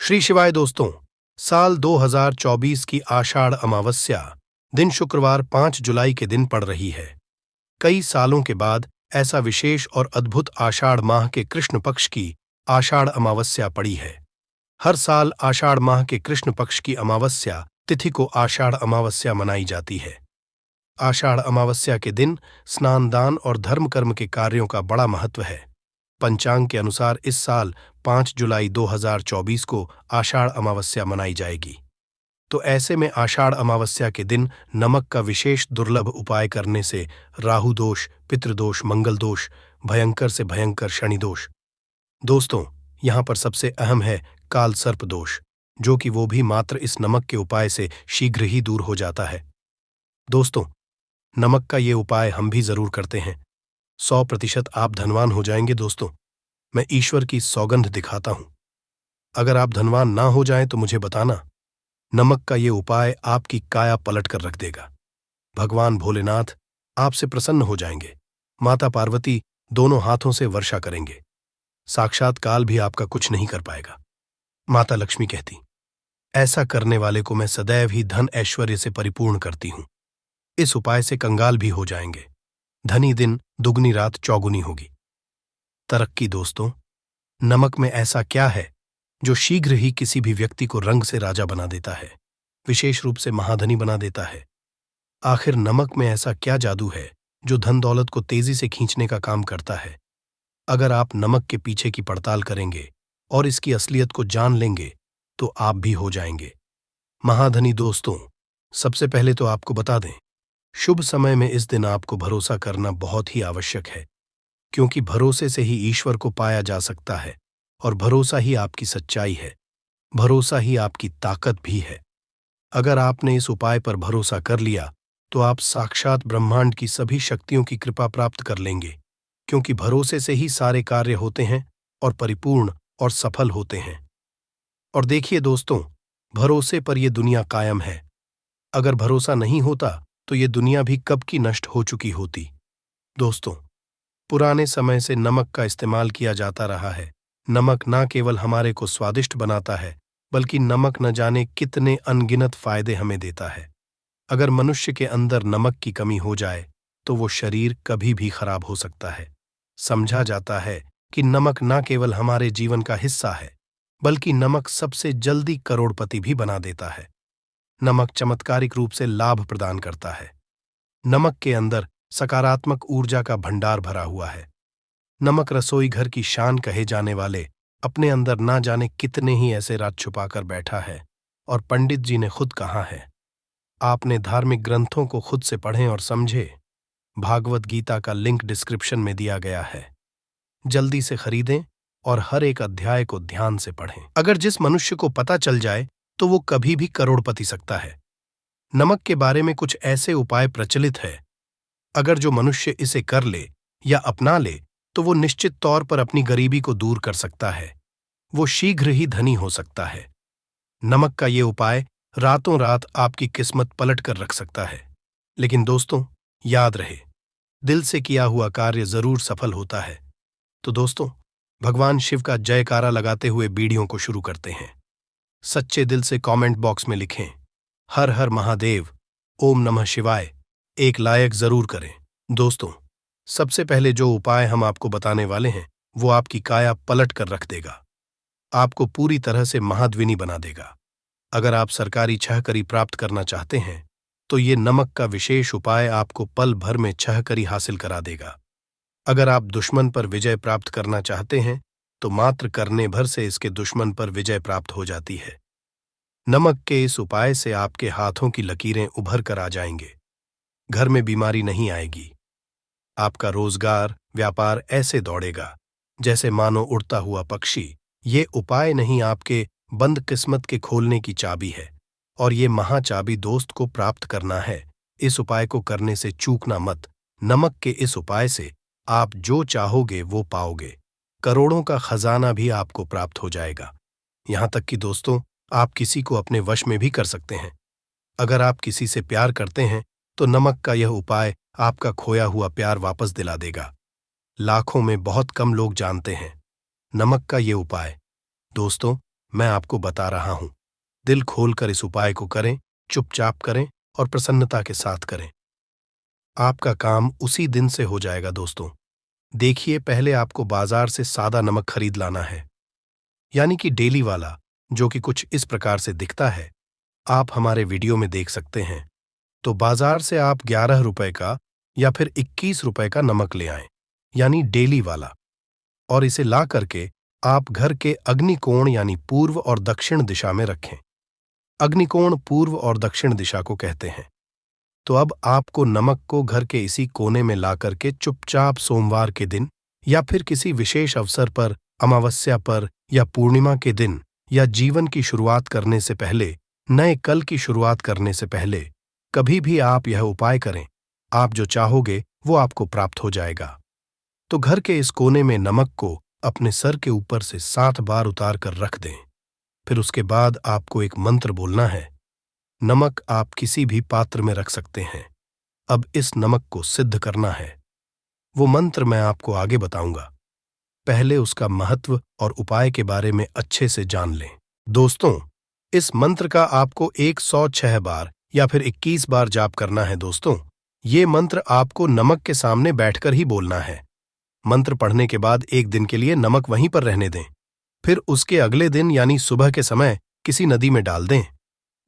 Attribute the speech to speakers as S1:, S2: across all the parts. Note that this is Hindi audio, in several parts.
S1: श्री शिवाय दोस्तों, साल 2024 की आषाढ़ अमावस्या दिन शुक्रवार 5 जुलाई के दिन पड़ रही है। कई सालों के बाद ऐसा विशेष और अद्भुत आषाढ़ माह के कृष्ण पक्ष की आषाढ़ अमावस्या पड़ी है। हर साल आषाढ़ माह के कृष्ण पक्ष की अमावस्या तिथि को आषाढ़ अमावस्या मनाई जाती है। आषाढ़ अमावस्या के दिन स्नान, दान और धर्म कर्म के कार्यों का बड़ा महत्व है। पंचांग के अनुसार इस साल 5 जुलाई 2024 को आषाढ़ अमावस्या मनाई जाएगी। तो ऐसे में आषाढ़ अमावस्या के दिन नमक का विशेष दुर्लभ उपाय करने से राहु दोष, पितृदोष, मंगल दोष, भयंकर से भयंकर शनि दोष। दोस्तों, यहाँ पर सबसे अहम है काल सर्प दोष, जो कि वो भी मात्र इस नमक के उपाय से शीघ्र ही दूर हो जाता है। दोस्तों, नमक का ये उपाय हम भी जरूर करते हैं। 100% आप धनवान हो जाएंगे। दोस्तों, मैं ईश्वर की सौगंध दिखाता हूं। अगर आप धनवान ना हो जाएं तो मुझे बताना। नमक का ये उपाय आपकी काया पलट कर रख देगा। भगवान भोलेनाथ आपसे प्रसन्न हो जाएंगे। माता पार्वती दोनों हाथों से वर्षा करेंगे। साक्षात काल भी आपका कुछ नहीं कर पाएगा। माता लक्ष्मी कहती, ऐसा करने वाले को मैं सदैव ही धन ऐश्वर्य से परिपूर्ण करती हूं। इस उपाय से कंगाल भी हो जाएंगे। धनी दिन दुगनी रात चौगुनी होगी। तरक्की। दोस्तों, नमक में ऐसा क्या है जो शीघ्र ही किसी भी व्यक्ति को रंग से राजा बना देता है, विशेष रूप से महाधनी बना देता है? आखिर नमक में ऐसा क्या जादू है जो धन दौलत को तेजी से खींचने का काम करता है? अगर आप नमक के पीछे की पड़ताल करेंगे और इसकी असलियत को जान लेंगे तो आप भी हो जाएंगे महाधनी। दोस्तों, सबसे पहले तो आपको बता दें, शुभ समय में इस दिन आपको भरोसा करना बहुत ही आवश्यक है, क्योंकि भरोसे से ही ईश्वर को पाया जा सकता है और भरोसा ही आपकी सच्चाई है, भरोसा ही आपकी ताकत भी है। अगर आपने इस उपाय पर भरोसा कर लिया तो आप साक्षात ब्रह्मांड की सभी शक्तियों की कृपा प्राप्त कर लेंगे, क्योंकि भरोसे से ही सारे कार्य होते हैं और परिपूर्ण और सफल होते हैं। और देखिए दोस्तों, भरोसे पर यह दुनिया कायम है। अगर भरोसा नहीं होता तो ये दुनिया भी कब की नष्ट हो चुकी होती। दोस्तों, पुराने समय से नमक का इस्तेमाल किया जाता रहा है। नमक न केवल हमारे को स्वादिष्ट बनाता है, बल्कि नमक न जाने कितने अनगिनत फायदे हमें देता है। अगर मनुष्य के अंदर नमक की कमी हो जाए तो वो शरीर कभी भी खराब हो सकता है। समझा जाता है कि नमक न केवल हमारे जीवन का हिस्सा है, बल्कि नमक सबसे जल्दी करोड़पति भी बना देता है। नमक चमत्कारिक रूप से लाभ प्रदान करता है। नमक के अंदर सकारात्मक ऊर्जा का भंडार भरा हुआ है। नमक रसोई घर की शान कहे जाने वाले अपने अंदर ना जाने कितने ही ऐसे राज छुपाकर बैठा है, और पंडित जी ने खुद कहा है। आपने धार्मिक ग्रंथों को खुद से पढ़ें और समझे। भागवत गीता का लिंक डिस्क्रिप्शन में दिया गया है। जल्दी से खरीदें और हर एक अध्याय को ध्यान से पढ़ें। अगर जिस मनुष्य को पता चल जाए तो वो कभी भी करोड़पति सकता है। नमक के बारे में कुछ ऐसे उपाय प्रचलित है, अगर जो मनुष्य इसे कर ले या अपना ले तो वो निश्चित तौर पर अपनी गरीबी को दूर कर सकता है। वो शीघ्र ही धनी हो सकता है। नमक का ये उपाय रातों रात आपकी किस्मत पलट कर रख सकता है। लेकिन दोस्तों, याद रहे, दिल से किया हुआ कार्य जरूर सफल होता है। तो दोस्तों, भगवान शिव का जयकारा लगाते हुए वीडियो को शुरू करते हैं। सच्चे दिल से कमेंट बॉक्स में लिखें, हर हर महादेव, ओम नमः शिवाय। एक लायक जरूर करें। दोस्तों, सबसे पहले जो उपाय हम आपको बताने वाले हैं वो आपकी काया पलट कर रख देगा, आपको पूरी तरह से महाद्विनी बना देगा। अगर आप सरकारी छहकरी प्राप्त करना चाहते हैं तो ये नमक का विशेष उपाय आपको पल भर में छहकरी हासिल करा देगा। अगर आप दुश्मन पर विजय प्राप्त करना चाहते हैं तो मात्र करने भर से इसके दुश्मन पर विजय प्राप्त हो जाती है। नमक के इस उपाय से आपके हाथों की लकीरें उभर कर आ जाएंगे। घर में बीमारी नहीं आएगी। आपका रोजगार, व्यापार ऐसे दौड़ेगा जैसे मानो उड़ता हुआ पक्षी। ये उपाय नहीं, आपके बंद किस्मत के खोलने की चाबी है, और ये महाचाबी दोस्त को प्राप्त करना है। इस उपाय को करने से चूकना मत। नमक के इस उपाय से आप जो चाहोगे वो पाओगे। करोड़ों का खजाना भी आपको प्राप्त हो जाएगा। यहां तक कि दोस्तों, आप किसी को अपने वश में भी कर सकते हैं। अगर आप किसी से प्यार करते हैं तो नमक का यह उपाय आपका खोया हुआ प्यार वापस दिला देगा। लाखों में बहुत कम लोग जानते हैं नमक का ये उपाय। दोस्तों, मैं आपको बता रहा हूं। दिल खोलकर इस उपाय को करें, चुपचाप करें और प्रसन्नता के साथ करें। आपका काम उसी दिन से हो जाएगा दोस्तों। देखिए, पहले आपको बाजार से सादा नमक खरीद लाना है, यानी कि डेली वाला, जो कि कुछ इस प्रकार से दिखता है। आप हमारे वीडियो में देख सकते हैं। तो बाजार से आप 11 रुपए का या फिर 21 रुपए का नमक ले आएं, यानी डेली वाला, और इसे ला करके आप घर के अग्निकोण यानी पूर्व और दक्षिण दिशा में रखें। अग्निकोण पूर्व और दक्षिण दिशा को कहते हैं। तो अब आपको नमक को घर के इसी कोने में ला करके चुपचाप सोमवार के दिन या फिर किसी विशेष अवसर पर, अमावस्या पर या पूर्णिमा के दिन, या जीवन की शुरुआत करने से पहले, नए कल की शुरुआत करने से पहले कभी भी आप यह उपाय करें। आप जो चाहोगे वो आपको प्राप्त हो जाएगा। तो घर के इस कोने में नमक को अपने सर के ऊपर से 7 बार उतार कर रख दें। फिर उसके बाद आपको एक मंत्र बोलना है। नमक आप किसी भी पात्र में रख सकते हैं। अब इस नमक को सिद्ध करना है। वो मंत्र मैं आपको आगे बताऊंगा। पहले उसका महत्व और उपाय के बारे में अच्छे से जान लें। दोस्तों, इस मंत्र का आपको 106 बार या फिर 21 बार जाप करना है। दोस्तों, ये मंत्र आपको नमक के सामने बैठकर ही बोलना है। मंत्र पढ़ने के बाद 1 दिन के लिए नमक वहीं पर रहने दें। फिर उसके अगले दिन यानी सुबह के समय किसी नदी में डाल दें।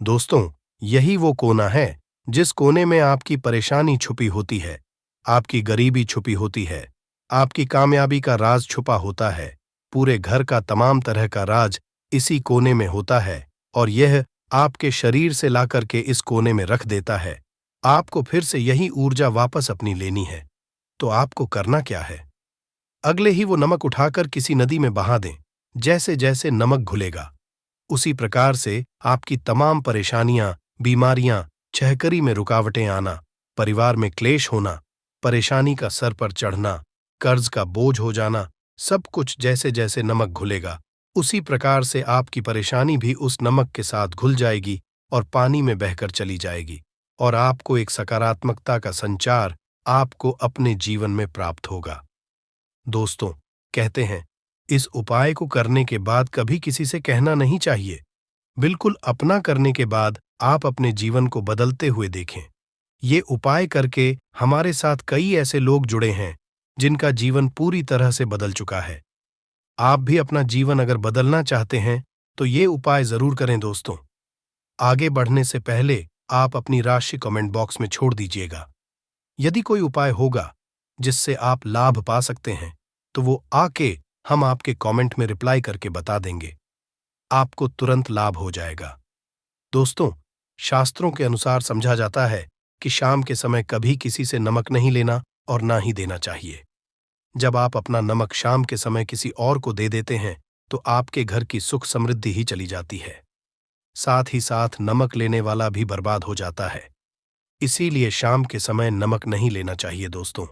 S1: दोस्तों, यही वो कोना है जिस कोने में आपकी परेशानी छुपी होती है, आपकी गरीबी छुपी होती है, आपकी कामयाबी का राज छुपा होता है। पूरे घर का तमाम तरह का राज इसी कोने में होता है और यह आपके शरीर से लाकर के इस कोने में रख देता है। आपको फिर से यही ऊर्जा वापस अपनी लेनी है। तो आपको करना क्या है? अगले ही वो नमक उठाकर किसी नदी में बहा दें। जैसे जैसे नमक घुलेगा, उसी प्रकार से आपकी तमाम परेशानियां, बीमारियां, छहकरी में रुकावटें आना, परिवार में क्लेश होना, परेशानी का सर पर चढ़ना, कर्ज का बोझ हो जाना, सब कुछ जैसे जैसे नमक घुलेगा, उसी प्रकार से आपकी परेशानी भी उस नमक के साथ घुल जाएगी और पानी में बहकर चली जाएगी और आपको एक सकारात्मकता का संचार आपको अपने जीवन में प्राप्त होगा। दोस्तों, कहते हैं, इस उपाय को करने के बाद कभी किसी से कहना नहीं चाहिए। बिल्कुल अपना करने के बाद आप अपने जीवन को बदलते हुए देखें। ये उपाय करके हमारे साथ कई ऐसे लोग जुड़े हैं जिनका जीवन पूरी तरह से बदल चुका है। आप भी अपना जीवन अगर बदलना चाहते हैं तो ये उपाय जरूर करें। दोस्तों, आगे बढ़ने से पहले आप अपनी राशि कमेंट बॉक्स में छोड़ दीजिएगा। यदि कोई उपाय होगा जिससे आप लाभ पा सकते हैं तो वो आके हम आपके कमेंट में रिप्लाई करके बता देंगे। आपको तुरंत लाभ हो जाएगा। दोस्तों, शास्त्रों के अनुसार समझा जाता है कि शाम के समय कभी किसी से नमक नहीं लेना और ना ही देना चाहिए। जब आप अपना नमक शाम के समय किसी और को दे देते हैं तो आपके घर की सुख समृद्धि ही चली जाती है। साथ ही साथ नमक लेने वाला भी बर्बाद हो जाता है। इसीलिए शाम के समय नमक नहीं लेना चाहिए दोस्तों।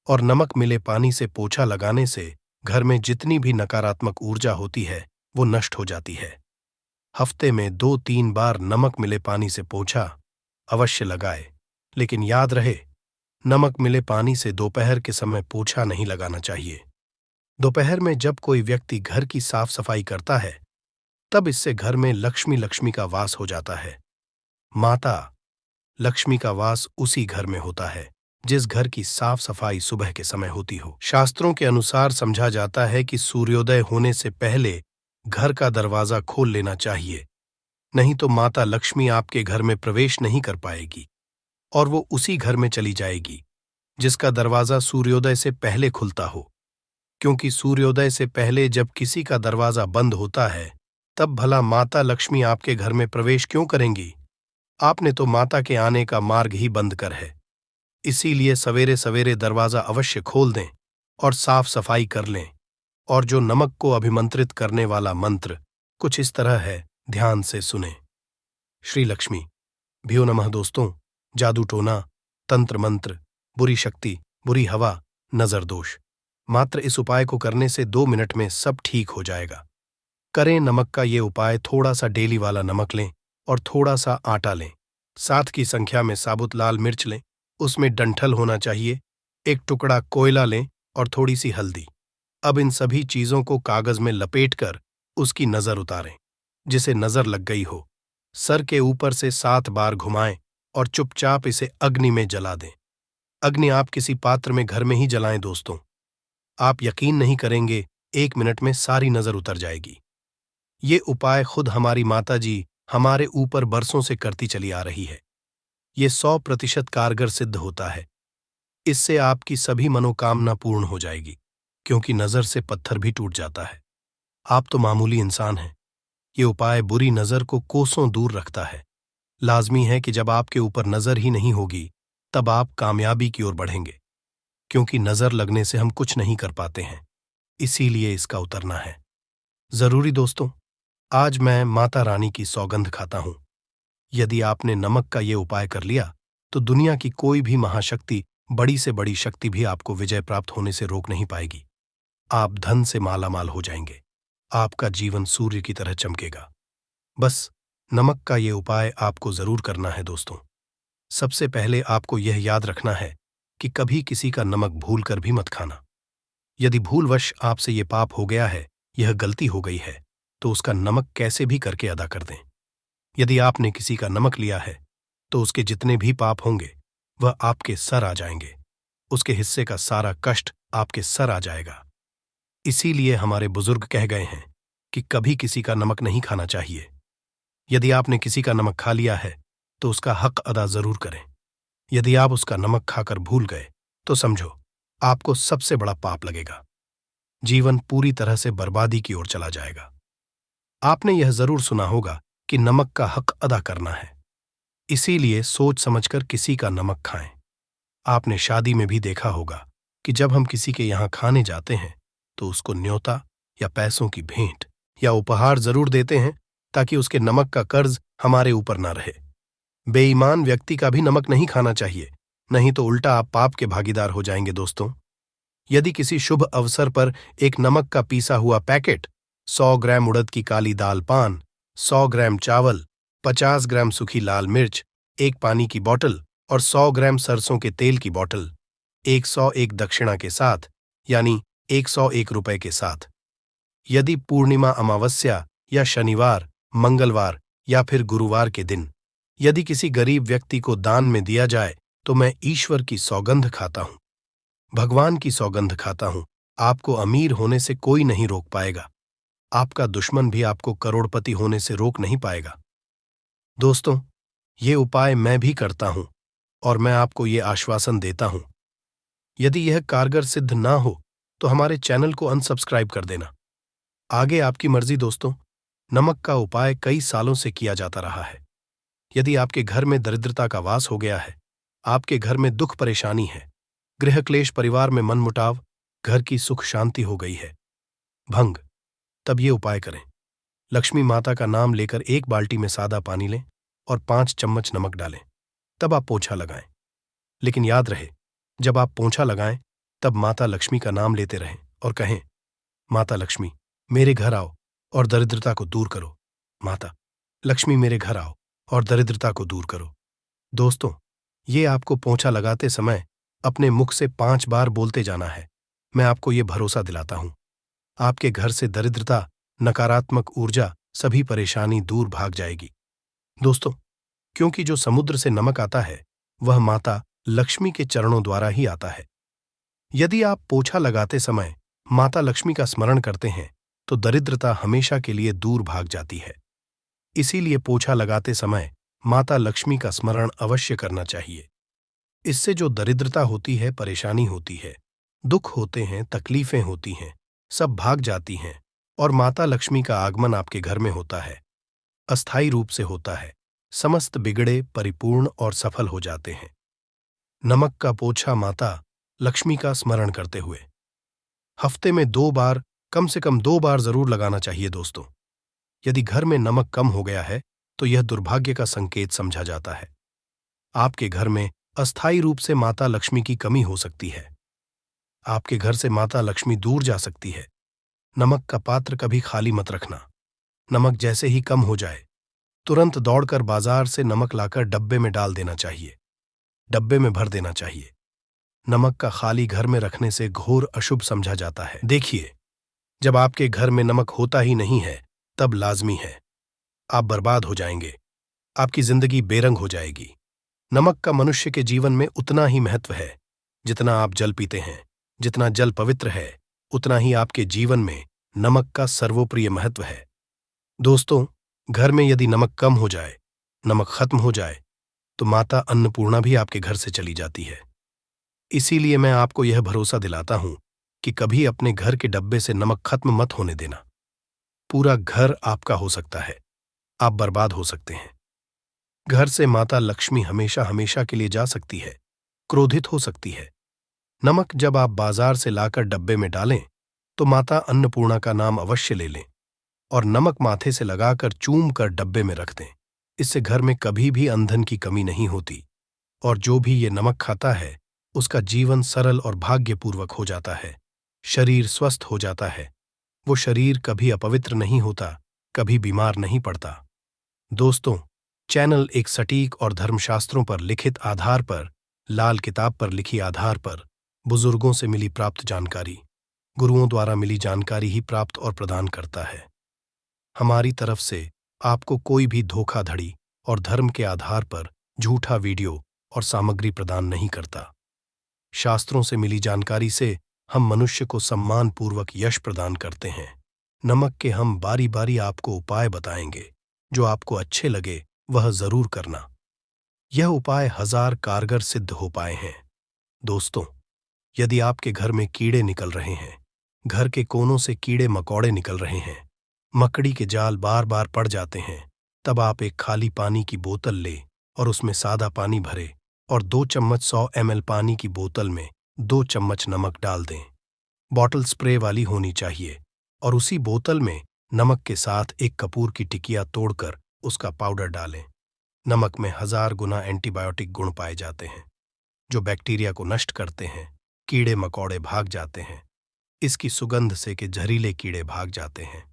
S1: और नमक मिले पानी से पोछा लगाने से घर में जितनी भी नकारात्मक ऊर्जा होती है वो नष्ट हो जाती है। हफ्ते में 2-3 बार नमक मिले पानी से पोछा अवश्य लगाए, लेकिन याद रहे, नमक मिले पानी से दोपहर के समय पोछा नहीं लगाना चाहिए। दोपहर में जब कोई व्यक्ति घर की साफ सफाई करता है तब इससे घर में लक्ष्मी का वास हो जाता है। माता लक्ष्मी का वास उसी घर में होता है जिस घर की साफ सफाई सुबह के समय होती हो। शास्त्रों के अनुसार समझा जाता है कि सूर्योदय होने से पहले घर का दरवाजा खोल लेना चाहिए, नहीं तो माता लक्ष्मी आपके घर में प्रवेश नहीं कर पाएगी और वो उसी घर में चली जाएगी जिसका दरवाजा सूर्योदय से पहले खुलता हो। क्योंकि सूर्योदय से पहले जब किसी का दरवाजा बंद होता है तब भला माता लक्ष्मी आपके घर में प्रवेश क्यों करेंगी? आपने तो माता के आने का मार्ग ही बंद कर है। इसीलिए सवेरे सवेरे दरवाजा अवश्य खोल दें और साफ सफाई कर लें। और जो नमक को अभिमंत्रित करने वाला मंत्र कुछ इस तरह है, ध्यान से सुने। श्री लक्ष्मी भ्यो नमः। दोस्तों, जादू टोना, तंत्र मंत्र, बुरी शक्ति, बुरी हवा, नजर दोष, मात्र इस उपाय को करने से 2 मिनट में सब ठीक हो जाएगा। करें नमक का ये उपाय। थोड़ा सा डेली वाला नमक लें और थोड़ा सा आटा लें। 7 की संख्या में साबुत लाल मिर्च लें, उसमें डंठल होना चाहिए। 1 टुकड़ा कोयला लें और थोड़ी सी हल्दी। अब इन सभी चीजों को कागज में लपेटकर उसकी नजर उतारें। जिसे नजर लग गई हो, सर के ऊपर से 7 बार घुमाएं और चुपचाप इसे अग्नि में जला दें। अग्नि आप किसी पात्र में घर में ही जलाएं दोस्तों। आप यकीन नहीं करेंगे, 1 मिनट में सारी नजर उतर जाएगी। ये उपाय खुद हमारी माता जी हमारे ऊपर बरसों से करती चली आ रही है। ये 100% कारगर सिद्ध होता है। इससे आपकी सभी मनोकामना पूर्ण हो जाएगी, क्योंकि नजर से पत्थर भी टूट जाता है। आप तो मामूली इंसान हैं। ये उपाय बुरी नजर को कोसों दूर रखता है। लाजमी है कि जब आपके ऊपर नजर ही नहीं होगी, तब आप कामयाबी की ओर बढ़ेंगे, क्योंकि नजर लगने से हम कुछ नहीं कर पाते हैं। इसीलिए इसका उतरना है जरूरी दोस्तों। आज मैं माता रानी की सौगंध खाता हूं। यदि आपने नमक का ये उपाय कर लिया, तो दुनिया की कोई भी महाशक्ति, बड़ी से बड़ी शक्ति भी आपको विजय प्राप्त होने से रोक नहीं पाएगी। आप धन से मालामाल हो जाएंगे। आपका जीवन सूर्य की तरह चमकेगा। बस नमक का ये उपाय आपको जरूर करना है दोस्तों। सबसे पहले आपको यह याद रखना है कि कभी किसी का नमक भूल कर भी मत खाना। यदि भूलवश आपसे ये पाप हो गया है, यह गलती हो गई है, तो उसका नमक कैसे भी करके अदा कर दें। यदि आपने किसी का नमक लिया है, तो उसके जितने भी पाप होंगे वह आपके सर आ जाएंगे। उसके हिस्से का सारा कष्ट आपके सर आ जाएगा। इसीलिए हमारे बुजुर्ग कह गए हैं कि कभी किसी का नमक नहीं खाना चाहिए। यदि आपने किसी का नमक खा लिया है, तो उसका हक अदा जरूर करें। यदि आप उसका नमक खाकर भूल गए, तो समझो आपको सबसे बड़ा पाप लगेगा। जीवन पूरी तरह से बर्बादी की ओर चला जाएगा। आपने यह जरूर सुना होगा कि नमक का हक अदा करना है। इसीलिए सोच समझकर किसी का नमक खाएं। आपने शादी में भी देखा होगा कि जब हम किसी के यहां खाने जाते हैं, तो उसको न्योता या पैसों की भेंट या उपहार जरूर देते हैं, ताकि उसके नमक का कर्ज हमारे ऊपर ना रहे। बेईमान व्यक्ति का भी नमक नहीं खाना चाहिए, नहीं तो उल्टा आप पाप के भागीदार हो जाएंगे दोस्तों। यदि किसी शुभ अवसर पर एक नमक का पीसा हुआ पैकेट, 100 ग्राम उड़द की काली दाल पान, 100 ग्राम चावल, 50 ग्राम सूखी लाल मिर्च, एक पानी की बोतल और 100 ग्राम सरसों के तेल की बोतल, 101 दक्षिणा के साथ, यानी 101 रुपए के साथ। यदि पूर्णिमा, अमावस्या या शनिवार, मंगलवार या फिर गुरुवार के दिन यदि किसी गरीब व्यक्ति को दान में दिया जाए, तो मैं ईश्वर की सौगंध खाता हूं, भगवान की सौगंध खाता हूं। आपको अमीर होने से कोई नहीं रोक पाएगा। आपका दुश्मन भी आपको करोड़पति होने से रोक नहीं पाएगा। दोस्तों, ये उपाय मैं भी करता हूं और मैं आपको ये आश्वासन देता हूं, यदि यह कारगर सिद्ध ना हो तो हमारे चैनल को अनसब्सक्राइब कर देना। आगे आपकी मर्जी दोस्तों। नमक का उपाय कई सालों से किया जाता रहा है। यदि आपके घर में दरिद्रता का वास हो गया है, आपके घर में दुख परेशानी है, गृह क्लेश, परिवार में मनमुटाव, घर की सुख शांति हो गई है, भंग, तब ये उपाय करें। लक्ष्मी माता का नाम लेकर 1 बाल्टी में सादा पानी लें और 5 चम्मच नमक डालें। तब आप पोंछा लगाएं। लेकिन याद रहे, जब आप पोंछा लगाएं, तब माता लक्ष्मी का नाम लेते रहें और कहें, माता लक्ष्मी मेरे घर आओ और दरिद्रता को दूर करो। माता लक्ष्मी मेरे घर आओ और दरिद्रता को दूर करो। दोस्तों, ये आपको पोंछा लगाते समय अपने मुख से 5 बार बोलते जाना है। मैं आपको ये भरोसा दिलाता हूं, आपके घर से दरिद्रता, नकारात्मक ऊर्जा, सभी परेशानी दूर भाग जाएगी। दोस्तों, क्योंकि जो समुद्र से नमक आता है, वह माता लक्ष्मी के चरणों द्वारा ही आता है। यदि आप पोछा लगाते समय माता लक्ष्मी का स्मरण करते हैं, तो दरिद्रता हमेशा के लिए दूर भाग जाती है। इसीलिए पोछा लगाते समय माता लक्ष्मी का स्मरण अवश्य करना चाहिए। इससे जो दरिद्रता होती है, परेशानी होती है, दुख होते हैं, तकलीफें होती हैं, सब भाग जाती हैं और माता लक्ष्मी का आगमन आपके घर में होता है, अस्थायी रूप से होता है। समस्त बिगड़े परिपूर्ण और सफल हो जाते हैं। नमक का पोछा माता लक्ष्मी का स्मरण करते हुए हफ्ते में 2 बार, कम से कम 2 बार जरूर लगाना चाहिए दोस्तों। यदि घर में नमक कम हो गया है, तो यह दुर्भाग्य का संकेत समझा जाता है। आपके घर में अस्थायी रूप से माता लक्ष्मी की कमी हो सकती है। आपके घर से माता लक्ष्मी दूर जा सकती है। नमक का पात्र कभी खाली मत रखना। नमक जैसे ही कम हो जाए, तुरंत दौड़कर बाजार से नमक लाकर डब्बे में डाल देना चाहिए, डब्बे में भर देना चाहिए। नमक का खाली घर में रखने से घोर अशुभ समझा जाता है। देखिए, जब आपके घर में नमक होता ही नहीं है, तब लाजमी है आप बर्बाद हो जाएंगे। आपकी जिंदगी बेरंग हो जाएगी। नमक का मनुष्य के जीवन में उतना ही महत्व है जितना आप जल पीते हैं। जितना जल पवित्र है, उतना ही आपके जीवन में नमक का सर्वोप्रिय महत्व है। दोस्तों, घर में यदि नमक कम हो जाए, नमक खत्म हो जाए, तो माता अन्नपूर्णा भी आपके घर से चली जाती है। इसीलिए मैं आपको यह भरोसा दिलाता हूं कि कभी अपने घर के डब्बे से नमक खत्म मत होने देना। पूरा घर आपका हो सकता है, आप बर्बाद हो सकते हैं। घर से माता लक्ष्मी हमेशा हमेशा के लिए जा सकती है, क्रोधित हो सकती है। नमक जब आप बाजार से लाकर डब्बे में डालें, तो माता अन्नपूर्णा का नाम अवश्य ले लें और नमक माथे से लगाकर चूम कर डब्बे में रख दें। इससे घर में कभी भी ईंधन की कमी नहीं होती और जो भी ये नमक खाता है, उसका जीवन सरल और भाग्यपूर्वक हो जाता है। शरीर स्वस्थ हो जाता है। वो शरीर कभी अपवित्र नहीं होता, कभी बीमार नहीं पड़ता। दोस्तों, चैनल एक सटीक और धर्मशास्त्रों पर लिखित आधार पर, लाल किताब पर लिखी आधार पर, बुजुर्गों से मिली प्राप्त जानकारी, गुरुओं द्वारा मिली जानकारी ही प्राप्त और प्रदान करता है। हमारी तरफ से आपको कोई भी धोखाधड़ी और धर्म के आधार पर झूठा वीडियो और सामग्री प्रदान नहीं करता। शास्त्रों से मिली जानकारी से हम मनुष्य को सम्मानपूर्वक यश प्रदान करते हैं। नमक के हम बारी बारी आपको उपाय बताएंगे। जो आपको अच्छे लगे वह जरूर करना। यह उपाय 1000 कारगर सिद्ध हो पाए हैं। दोस्तों, यदि आपके घर में कीड़े निकल रहे हैं, घर के कोनों से कीड़े मकोड़े निकल रहे हैं, मकड़ी के जाल बार बार पड़ जाते हैं, तब आप एक खाली पानी की बोतल ले और उसमें सादा पानी भरे और 2 चम्मच 100 ml पानी की बोतल में 2 चम्मच नमक डाल दें। बॉटल स्प्रे वाली होनी चाहिए और उसी बोतल में नमक के साथ एक कपूर की टिकिया तोड़कर उसका पाउडर डालें। नमक में 1000 गुना एंटीबायोटिक गुण पाए जाते हैं, जो बैक्टीरिया को नष्ट करते हैं। कीड़े मकोड़े भाग जाते हैं। इसकी सुगंध से के जहरीले कीड़े भाग जाते हैं।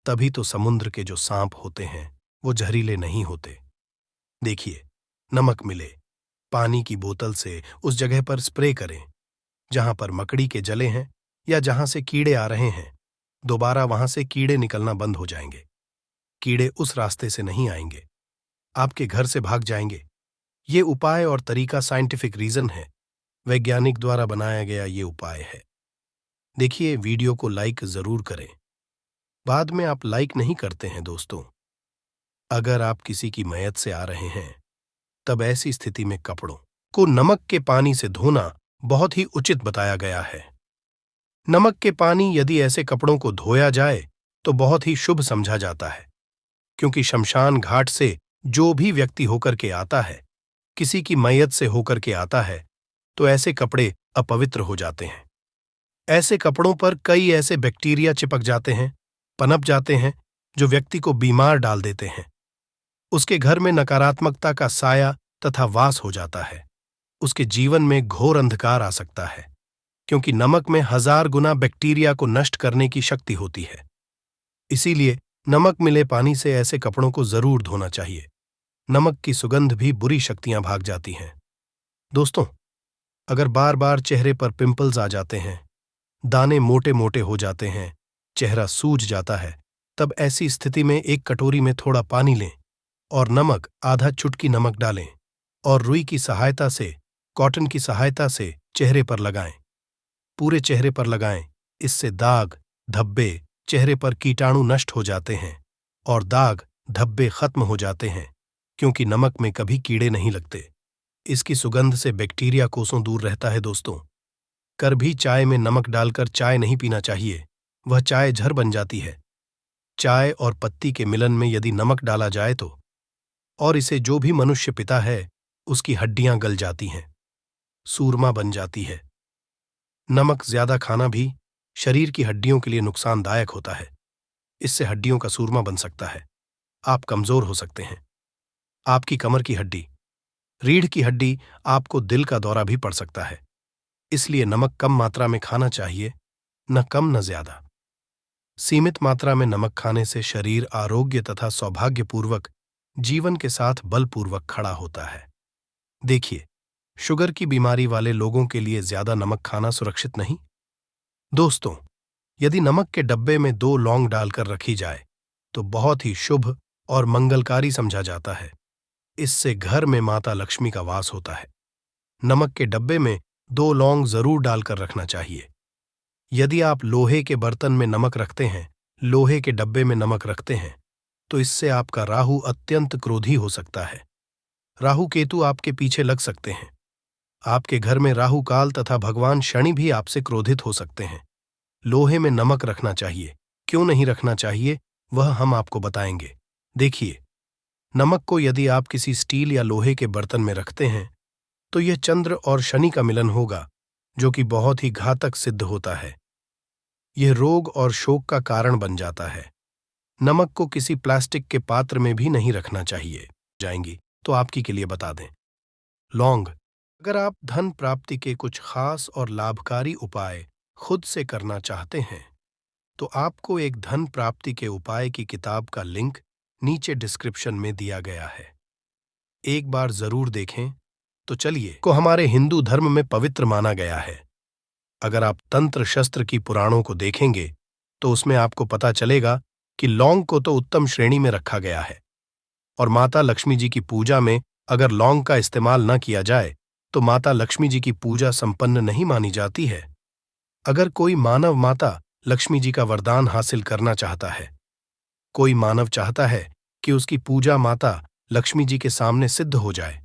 S1: तभी तो समुद्र के जो सांप होते हैं, वो जहरीले नहीं होते। देखिए, नमक मिले, पानी की बोतल से उस जगह पर स्प्रे करें जहां पर मकड़ी के जले हैं या जहां से कीड़े आ रहे हैं। दोबारा वहां से कीड़े निकलना बंद हो जाएंगे। कीड़े उस रास्ते से नहीं आएंगे, आपके घर से भाग जाएंगे। ये उपाय और तरीका साइंटिफिक रीजन है, वैज्ञानिक द्वारा बनाया गया ये उपाय है। देखिए, वीडियो को लाइक जरूर करें। बाद में आप लाइक नहीं करते हैं दोस्तों। अगर आप किसी की मयत से आ रहे हैं, तब ऐसी स्थिति में कपड़ों को नमक के पानी से धोना बहुत ही उचित बताया गया है। नमक के पानी यदि ऐसे कपड़ों को धोया जाए तो बहुत ही शुभ समझा जाता है, क्योंकि शमशान घाट से जो भी व्यक्ति होकर के आता है, किसी की मैयत से होकर के आता है, तो ऐसे कपड़े अपवित्र हो जाते हैं। ऐसे कपड़ों पर कई ऐसे बैक्टीरिया चिपक जाते हैं, पनप जाते हैं, जो व्यक्ति को बीमार डाल देते हैं। उसके घर में नकारात्मकता का साया तथा वास हो जाता है। उसके जीवन में घोर अंधकार आ सकता है, क्योंकि नमक में 1000 गुना बैक्टीरिया को नष्ट करने की शक्ति होती है। इसीलिए नमक मिले पानी से ऐसे कपड़ों को जरूर धोना चाहिए। नमक की सुगंध भी बुरी शक्तियां भाग जाती हैं। दोस्तों, अगर बार बार चेहरे पर पिंपल्स आ जाते हैं, दाने मोटे मोटे हो जाते हैं, चेहरा सूज जाता है, तब ऐसी स्थिति में एक कटोरी में थोड़ा पानी लें और नमक आधा चुटकी नमक डालें और रुई की सहायता से, कॉटन की सहायता से चेहरे पर लगाएं। पूरे चेहरे पर लगाएं। इससे दाग, धब्बे, चेहरे पर कीटाणु नष्ट हो जाते हैं और दाग, धब्बे खत्म हो जाते हैं, क्योंकि नमक में कभी कीड़े नहीं लगते। इसकी सुगंध से बैक्टीरिया कोसों दूर रहता है। दोस्तों, कभी चाय में नमक डालकर चाय नहीं पीना चाहिए, वह चाय जहर बन जाती है। चाय और पत्ती के मिलन में यदि नमक डाला जाए तो, और इसे जो भी मनुष्य पीता है, उसकी हड्डियां गल जाती हैं, सूरमा बन जाती है। नमक ज्यादा खाना भी शरीर की हड्डियों के लिए नुकसानदायक होता है। इससे हड्डियों का सूरमा बन सकता है। आप कमजोर हो सकते हैं। आपकी कमर की हड्डी, रीढ़ की हड्डी, आपको दिल का दौरा भी पड़ सकता है। इसलिए नमक कम मात्रा में खाना चाहिए, न कम न ज्यादा। सीमित मात्रा में नमक खाने से शरीर आरोग्य तथा सौभाग्यपूर्वक जीवन के साथ बलपूर्वक खड़ा होता है। देखिए, शुगर की बीमारी वाले लोगों के लिए ज्यादा नमक खाना सुरक्षित नहीं। दोस्तों, यदि नमक के डब्बे में 2 लौंग डालकर रखी जाए तो बहुत ही शुभ और मंगलकारी समझा जाता है। इससे घर में माता लक्ष्मी का वास होता है। नमक के डब्बे में 2 लौंग जरूर डालकर रखना चाहिए। यदि आप लोहे के बर्तन में नमक रखते हैं, लोहे के डब्बे में नमक रखते हैं, तो इससे आपका राहु अत्यंत क्रोधी हो सकता है। राहु केतु आपके पीछे लग सकते हैं। आपके घर में राहु काल तथा भगवान शनि भी आपसे क्रोधित हो सकते हैं। लोहे में नमक रखना चाहिए। क्यों नहीं रखना चाहिए, वह हम आपको बताएंगे। देखिए, नमक को यदि आप किसी स्टील या लोहे के बर्तन में रखते हैं, तो यह चंद्र और शनि का मिलन होगा, जो कि बहुत ही घातक सिद्ध होता है। यह रोग और शोक का कारण बन जाता है। नमक को किसी प्लास्टिक के पात्र में भी नहीं रखना चाहिए। जाएंगी तो आपकी के लिए बता दें। लौंग। अगर आप धन प्राप्ति के कुछ खास और लाभकारी उपाय खुद से करना चाहते हैं, तो आपको एक धन प्राप्ति के उपाय की किताब का लिंक नीचे डिस्क्रिप्शन में दिया गया है। एक बार जरूर देखें। तो चलिए, को हमारे हिंदू धर्म में पवित्र माना गया है। अगर आप तंत्र शस्त्र की पुराणों को देखेंगे, तो उसमें आपको पता चलेगा कि लौंग को तो उत्तम श्रेणी में रखा गया है, और माता लक्ष्मी जी की पूजा में अगर लौंग का इस्तेमाल न किया जाए, तो माता लक्ष्मी जी की पूजा संपन्न नहीं मानी जाती है। अगर कोई मानव माता लक्ष्मी जी का वरदान हासिल करना चाहता है, कोई मानव चाहता है कि उसकी पूजा माता लक्ष्मी जी के सामने सिद्ध हो जाए,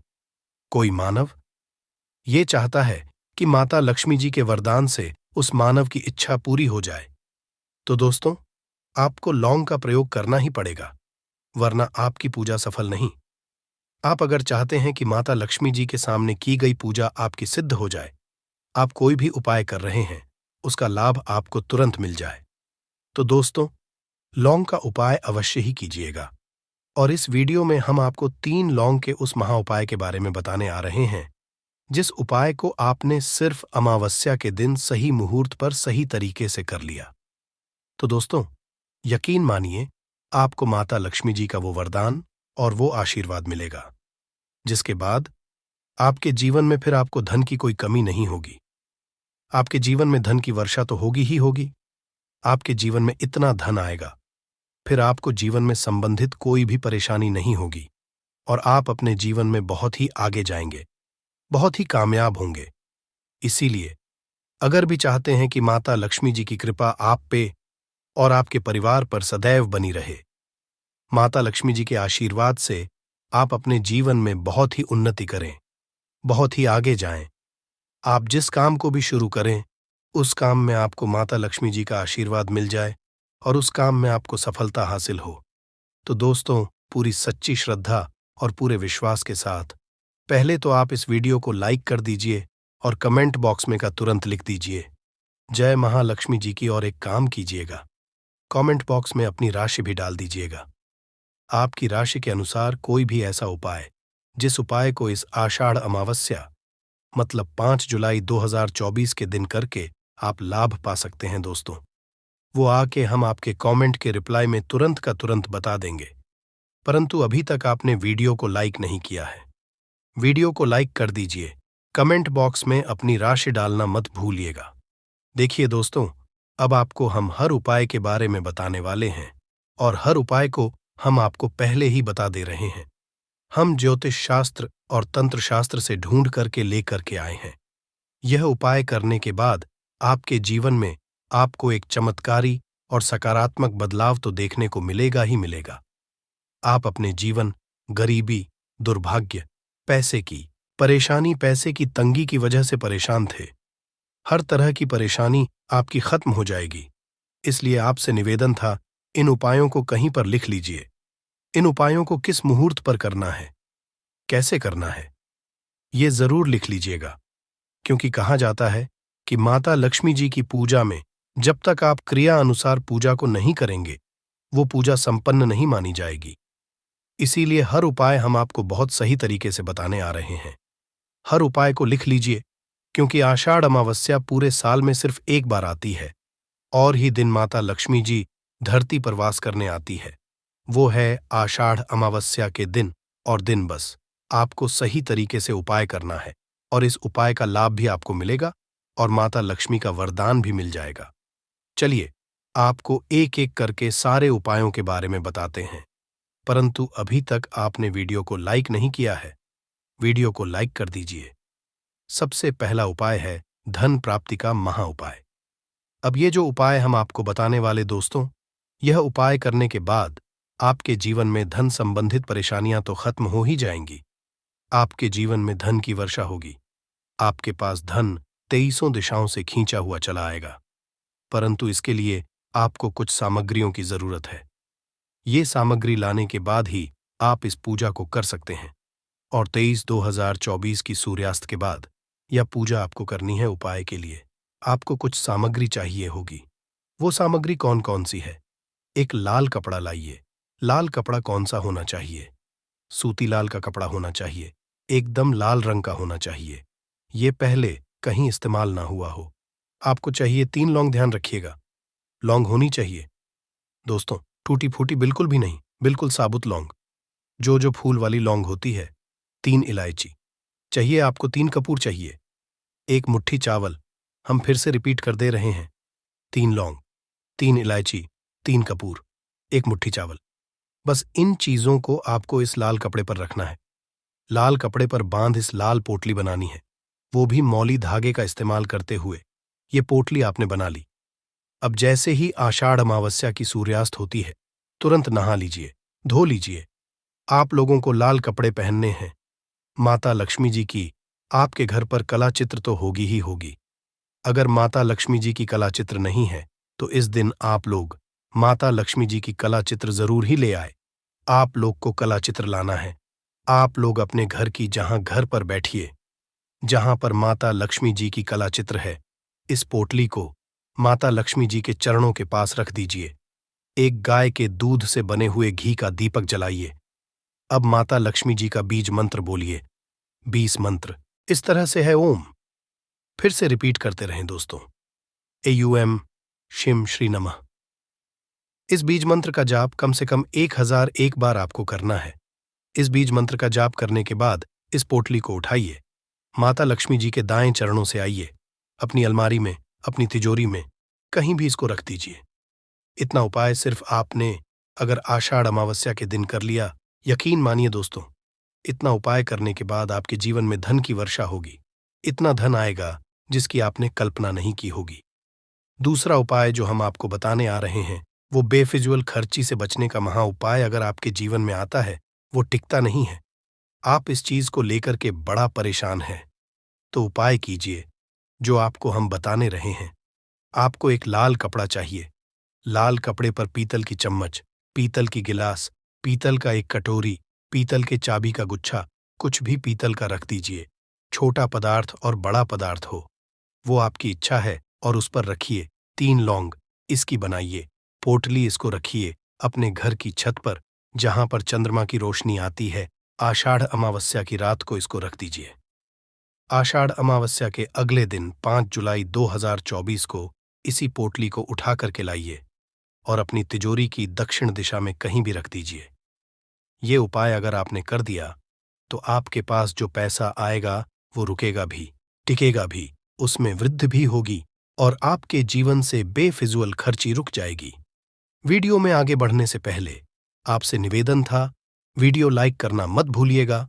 S1: कोई मानव ये चाहता है कि माता लक्ष्मी जी के वरदान से उस मानव की इच्छा पूरी हो जाए, तो दोस्तों, आपको लौंग का प्रयोग करना ही पड़ेगा, वरना आपकी पूजा सफल नहीं। आप अगर चाहते हैं कि माता लक्ष्मी जी के सामने की गई पूजा आपकी सिद्ध हो जाए, आप कोई भी उपाय कर रहे हैं, उसका लाभ आपको तुरंत मिल जाए, तो दोस्तों, लौंग का उपाय अवश्य ही कीजिएगा। और इस वीडियो में हम आपको 3 लौंग के उस महाउपाय के बारे में बताने आ रहे हैं, जिस उपाय को आपने सिर्फ अमावस्या के दिन सही मुहूर्त पर सही तरीके से कर लिया। तो दोस्तों, यकीन मानिए, आपको माता लक्ष्मी जी का वो वरदान और वो आशीर्वाद मिलेगा, जिसके बाद आपके जीवन में फिर आपको धन की कोई कमी नहीं होगी। आपके जीवन में धन की वर्षा तो होगी ही होगी। आपके जीवन में इतना धन आएगा, फिर आपको जीवन में संबंधित कोई भी परेशानी नहीं होगी, और आप अपने जीवन में बहुत ही आगे जाएंगे, बहुत ही कामयाब होंगे। इसीलिए अगर भी चाहते हैं कि माता लक्ष्मी जी की कृपा आप पे और आपके परिवार पर सदैव बनी रहे, माता लक्ष्मी जी के आशीर्वाद से आप अपने जीवन में बहुत ही उन्नति करें, बहुत ही आगे जाएं, आप जिस काम को भी शुरू करें, उस काम में आपको माता लक्ष्मी जी का आशीर्वाद मिल जाए और उस काम में आपको सफलता हासिल हो, तो दोस्तों, पूरी सच्ची श्रद्धा और पूरे विश्वास के साथ पहले तो आप इस वीडियो को लाइक कर दीजिए और कमेंट बॉक्स में का तुरंत लिख दीजिए जय महालक्ष्मी जी की, और एक काम कीजिएगा, कमेंट बॉक्स में अपनी राशि भी डाल दीजिएगा। आपकी राशि के अनुसार कोई भी ऐसा उपाय, जिस उपाय को इस आषाढ़ अमावस्या मतलब 5 जुलाई 2024 के दिन करके आप लाभ पा सकते हैं दोस्तों, वो आके हम आपके कमेंट के रिप्लाई में तुरंत का तुरंत बता देंगे। परंतु अभी तक आपने वीडियो को लाइक नहीं किया है, वीडियो को लाइक कर दीजिए, कमेंट बॉक्स में अपनी राशि डालना मत भूलिएगा। देखिए दोस्तों, अब आपको हम हर उपाय के बारे में बताने वाले हैं, और हर उपाय को हम आपको पहले ही बता दे रहे हैं। हम ज्योतिष शास्त्र और तंत्र शास्त्र से ढूंढ करके लेकर के आए हैं। यह उपाय करने के बाद आपके जीवन में आपको एक चमत्कारी और सकारात्मक बदलाव तो देखने को मिलेगा ही मिलेगा। आप अपने जीवन, गरीबी, दुर्भाग्य, पैसे की तंगी की वजह से परेशान थे, हर तरह की परेशानी आपकी खत्म हो जाएगी। इसलिए आपसे निवेदन था, इन उपायों को कहीं पर लिख लीजिए। इन उपायों को किस मुहूर्त पर करना है, कैसे करना है, ये जरूर लिख लीजिएगा, क्योंकि कहा जाता है कि माता लक्ष्मी जी की पूजा में जब तक आप क्रिया अनुसार पूजा को नहीं करेंगे, वो पूजा संपन्न नहीं मानी जाएगी। इसीलिए हर उपाय हम आपको बहुत सही तरीके से बताने आ रहे हैं। हर उपाय को लिख लीजिए, क्योंकि आषाढ़ अमावस्या पूरे साल में सिर्फ एक बार आती है, और ही दिन माता लक्ष्मी जी धरती पर वास करने आती है, वो है आषाढ़ अमावस्या के दिन। और दिन बस आपको सही तरीके से उपाय करना है, और इस उपाय का लाभ भी आपको मिलेगा और माता लक्ष्मी का वरदान भी मिल जाएगा। चलिए, आपको एक एक करके सारे उपायों के बारे में बताते हैं। परंतु अभी तक आपने वीडियो को लाइक नहीं किया है, वीडियो को लाइक कर दीजिए। सबसे पहला उपाय है धन प्राप्ति का महा उपाय। अब ये जो उपाय हम आपको बताने वाले दोस्तों, यह उपाय करने के बाद आपके जीवन में धन संबंधित परेशानियां तो खत्म हो ही जाएंगी। आपके जीवन में धन की वर्षा होगी। आपके पास धन 23 दिशाओं से खींचा हुआ चला आएगा। परंतु इसके लिए आपको कुछ सामग्रियों की जरूरत है। ये सामग्री लाने के बाद ही आप इस पूजा को कर सकते हैं। और 23/2/2024 की सूर्यास्त के बाद यह पूजा आपको करनी है। उपाय के लिए आपको कुछ सामग्री चाहिए होगी। वो सामग्री कौन कौन सी है? एक लाल कपड़ा लाइए। लाल कपड़ा कौन सा होना चाहिए? सूती लाल का कपड़ा होना चाहिए। एकदम लाल रंग का होना चाहिए। ये पहले कहीं इस्तेमाल ना हुआ हो। आपको चाहिए 3 लौंग। ध्यान रखिएगा, लौंग होनी चाहिए दोस्तों, टूटी फूटी बिल्कुल भी नहीं, बिल्कुल साबुत लौंग, जो फूल वाली लौंग होती है। 3 इलायची चाहिए आपको। 3 कपूर चाहिए। 1 मुट्ठी चावल। हम फिर से रिपीट कर दे रहे हैं, 3 लौंग, 3 इलायची, 3 कपूर, 1 मुट्ठी चावल। बस इन चीजों को आपको इस लाल कपड़े पर रखना है। लाल कपड़े पर बांध इस लाल पोटली बनानी है, वो भी मौली धागे का इस्तेमाल करते हुए। ये पोटली आपने बना ली। अब जैसे ही आषाढ़ अमावस्या की सूर्यास्त होती है, तुरंत नहा लीजिए, धो लीजिए। आप लोगों को लाल कपड़े पहनने हैं। माता लक्ष्मी जी की आपके घर पर कला चित्र तो होगी ही होगी। अगर माता लक्ष्मी जी की कला चित्र नहीं है तो इस दिन आप लोग माता लक्ष्मी जी की कला चित्र जरूर ही ले आए। आप लोग को कला चित्र लाना है। आप लोग अपने घर की जहां घर पर बैठिए, जहां पर माता लक्ष्मी जी की कला चित्र है, इस पोटली को माता लक्ष्मी जी के चरणों के पास रख दीजिए। एक गाय के दूध से बने हुए घी का दीपक जलाइए। अब माता लक्ष्मी जी का बीज मंत्र बोलिए। 20 मंत्र इस तरह से है। ओम। फिर से रिपीट करते रहें दोस्तों। AUM शिम श्री नमः। इस बीज मंत्र का जाप कम से कम 1001 बार आपको करना है। इस बीज मंत्र का जाप करने के बाद इस पोटली को उठाइए, माता लक्ष्मी जी के दाएं चरणों से आइए, अपनी अलमारी में, अपनी तिजोरी में, कहीं भी इसको रख दीजिए। इतना उपाय सिर्फ आपने अगर आषाढ़ अमावस्या के दिन कर लिया, यकीन मानिए दोस्तों, इतना उपाय करने के बाद आपके जीवन में धन की वर्षा होगी। इतना धन आएगा जिसकी आपने कल्पना नहीं की होगी। दूसरा उपाय जो हम आपको बताने आ रहे हैं, वो बेफिजूल खर्ची से बचने का महा उपाय अगर आपके जीवन में आता है, वो टिकता नहीं है। आप इस चीज को लेकर के बड़ा परेशान हैं, तो उपाय कीजिए जो आपको हम बताने रहे हैं। आपको एक लाल कपड़ा चाहिए। लाल कपड़े पर पीतल की चम्मच, पीतल की गिलास, पीतल का एक कटोरी, पीतल के चाबी का गुच्छा, कुछ भी पीतल का रख दीजिए। छोटा पदार्थ और बड़ा पदार्थ हो, वो आपकी इच्छा है, और उस पर रखिए 3 लौंग। इसकी बनाइए पोटली। इसको रखिए अपने घर की छत पर, जहां पर चंद्रमा की रोशनी आती है। आषाढ़ अमावस्या की रात को इसको रख दीजिए। आषाढ़ अमावस्या के अगले दिन 5 जुलाई 2024 को इसी पोटली को उठा करके लाइए और अपनी तिजोरी की दक्षिण दिशा में कहीं भी रख दीजिए। ये उपाय अगर आपने कर दिया तो आपके पास जो पैसा आएगा वो रुकेगा भी, टिकेगा भी, उसमें वृद्धि भी होगी और आपके जीवन से बेफिजूल खर्ची रुक जाएगी। वीडियो में आगे बढ़ने से पहले आपसे निवेदन था, वीडियो लाइक करना मत भूलिएगा।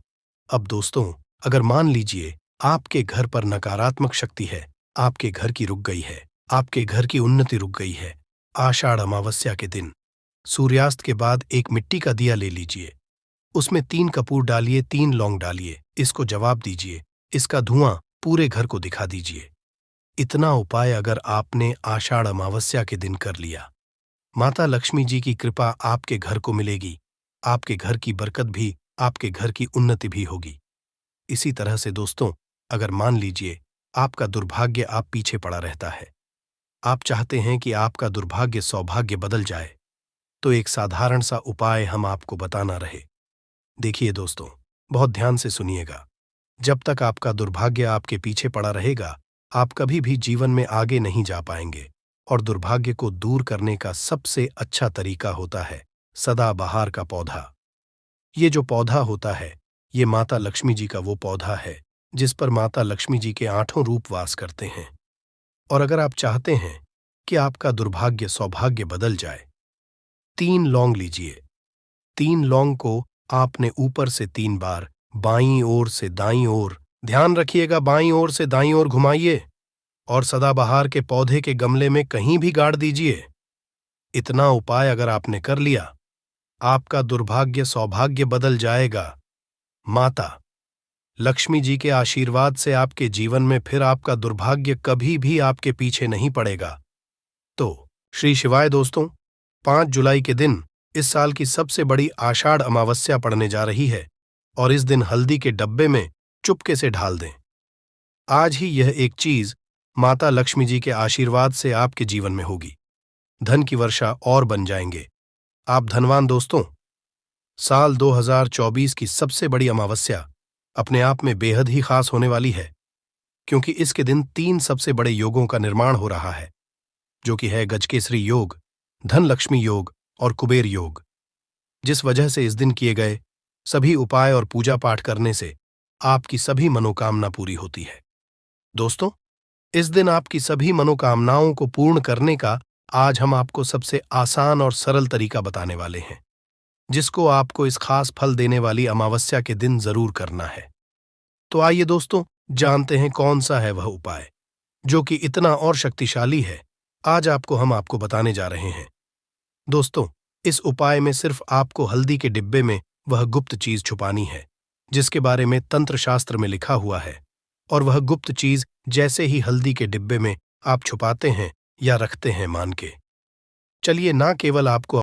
S1: अब दोस्तों, अगर मान लीजिए आपके घर पर नकारात्मक शक्ति है, आपके घर की रुक गई है, आपके घर की उन्नति रुक गई है, आषाढ़ अमावस्या के दिन सूर्यास्त के बाद एक मिट्टी का दिया ले लीजिए, उसमें 3 कपूर डालिए, 3 लौंग डालिए, इसको जवाब दीजिए, इसका धुआं पूरे घर को दिखा दीजिए। इतना उपाय अगर आपने आषाढ़ अमावस्या के दिन कर लिया, माता लक्ष्मी जी की कृपा आपके घर को मिलेगी, आपके घर की बरकत भी, आपके घर की उन्नति भी होगी। इसी तरह से दोस्तों, अगर मान लीजिए आपका दुर्भाग्य आप पीछे पड़ा रहता है, आप चाहते हैं कि आपका दुर्भाग्य सौभाग्य बदल जाए, तो एक साधारण सा उपाय हम आपको बताना रहे। देखिए दोस्तों, बहुत ध्यान से सुनिएगा। जब तक आपका दुर्भाग्य आपके पीछे पड़ा रहेगा, आप कभी भी जीवन में आगे नहीं जा पाएंगे। और दुर्भाग्य को दूर करने का सबसे अच्छा तरीका होता है सदाबहार का पौधा। ये जो पौधा होता है, ये माता लक्ष्मी जी का वो पौधा है जिस पर माता लक्ष्मी जी के 8 रूप वास करते हैं। और अगर आप चाहते हैं कि आपका दुर्भाग्य सौभाग्य बदल जाए, 3 लौंग लीजिए, 3 लौंग को आपने ऊपर से 3 बार बाईं ओर से दाईं ओर, ध्यान रखिएगा बाईं ओर से दाईं ओर घुमाइए और सदाबहार के पौधे के गमले में कहीं भी गाड़ दीजिए। इतना उपाय अगर आपने कर लिया, आपका दुर्भाग्य सौभाग्य बदल जाएगा। माता लक्ष्मी जी के आशीर्वाद से आपके जीवन में फिर आपका दुर्भाग्य कभी भी आपके पीछे नहीं पड़ेगा। तो श्री शिवाय दोस्तों, 5 जुलाई के दिन इस साल की सबसे बड़ी आषाढ़ अमावस्या पड़ने जा रही है और इस दिन हल्दी के डब्बे में चुपके से ढाल दें। आज ही यह एक चीज माता लक्ष्मी जी के आशीर्वाद से आपके जीवन में होगी। धन की वर्षा और बन जाएंगे। आप धनवान दोस्तों। साल 2024 की सबसे बड़ी अमावस्या अपने आप में बेहद ही खास होने वाली है, क्योंकि इसके दिन 3 सबसे बड़े योगों का निर्माण हो रहा है, जो कि है गजकेसरी योग, धन लक्ष्मी योग और कुबेर योग। जिस वजह से इस दिन किए गए सभी उपाय और पूजा पाठ करने से आपकी सभी मनोकामना पूरी होती है। दोस्तों, इस दिन आपकी सभी मनोकामनाओं को पूर्ण करने का आज हम आपको सबसे आसान और सरल तरीका बताने वाले हैं, जिसको आपको इस खास फल देने वाली अमावस्या के दिन जरूर करना है। तो आइए दोस्तों, जानते हैं कौन सा है वह उपाय जो कि इतना और शक्तिशाली है। आज हम आपको बताने जा रहे हैं। दोस्तों, इस उपाय में सिर्फ आपको हल्दी के डिब्बे में वह गुप्त चीज छुपानी है जिसके बारे में तंत्र शास्त्र में लिखा हुआ है, और वह गुप्त चीज जैसे ही हल्दी के डिब्बे में आप छुपाते हैं या रखते हैं, मान के चलिए, ना केवल आपको